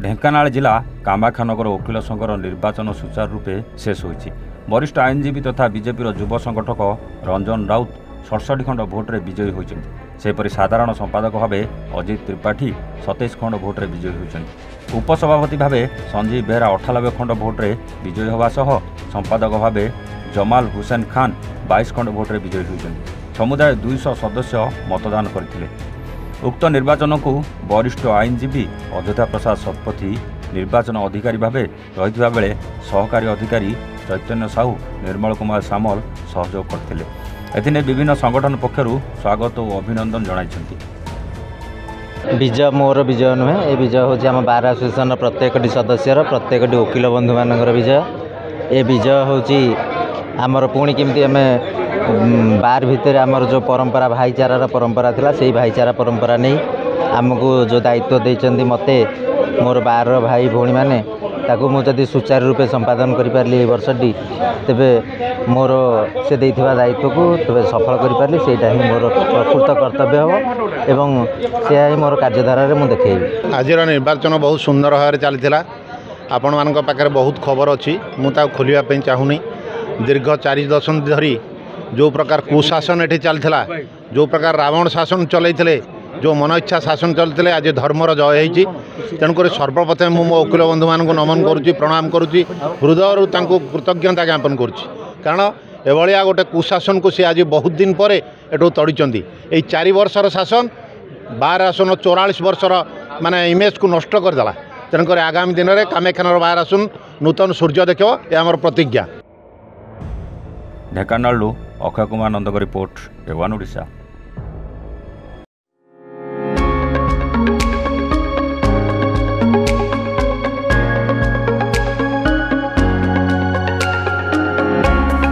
ढेंकानाल जिला कामाख्यानगर वकिल संघर निर्वाचन सुचारू रूपे शेष होईछि। वरिष्ठ आईनजीवी तथा बीजेपी युव संगठक रंजन राउत 67 खंड भोट्रे विजयी होइछन्ति। सेपरि साधारण संपादक भावे अजित त्रिपाठी 27 खंड भोट्रे विजयी होइछन्ति। उपसभापति भावे संजीव बेहरा 98 खंड भोट्रे विजयी होवा सह संपादक भावे जमाल हुसैन खान 22 खंड भोट्रे विजयी होइछन्ति। समुदाय 200 सदस्य मतदान करथिले। उक्त निर्वाचन को वरिष्ठ आईनजीवी अयोध्या प्रसाद शतपथी निर्वाचन अधिकारी भावे रहिथिबा बेले सहकारी अधिकारी चैतन्य साहू निर्मल कुमार सामल सहयोग करथिले। एथिने विभिन्न संगठन पक्षरु स्वागत और अभिनंदन जणाइछन्ति। विजय मोर विजय नुहे, ए विजय हूँ आम बार आसोसिएसन प्रत्येक सदस्यर प्रत्येक वकिल बंधु मानकर विजय। ए विजय हूँ आमर पुणी केमती आम बार भितर आमर जो परंपरा भाईचारार परंपरा थिला सेही भाईचारा परंपरा नहीं आमको जो दायित्व देइचंदी मते मोर बार भाई भौणी माने ताकू मु जदि सुचारू रूपे संपादन करि पारली ए वर्षटी तेबे मोर से देइथिबा दायित्व को तेबे सफल करि पारली सेटा ही मोर प्रकृत कर्तव्य हो एवं सेया ही मोर कार्यधारा रे मु देखैबी। आजिर निर्वाचन बहुत सुंदर भाव में चलीथिला। आपण मानक पाखरे बहुत खबर अछि, मु ता खोलिया पे चाहुनी। दीर्घ 4 दशक धरी जो प्रकार कुशासन एठी चलथिला, जो प्रकार रावण शासन चलैथिले, जो मन इच्छा शासन चलते आज धर्मर जय होती। तेणुक सर्वप्रथम मो वकिल बंधु मान नमन करुच्ची, प्रणाम करुच्ची, हृदय कृतज्ञता ज्ञापन करुच्ची। कारण एभलिया गोटे कुशासन को सी आज बहुत दिन पर एठू तड़िंट। 4 वर्षर शासन 12 आसन 44 वर्षर माने इमेज को नष्ट करदेला। तेणुक आगामी दिन में कामाख्यानगर 12 आसन नूतन सूर्य देखो यह आम प्रतिज्ञा। Dhenkanal Akshay Kumar Nandak report, A1 Odisha.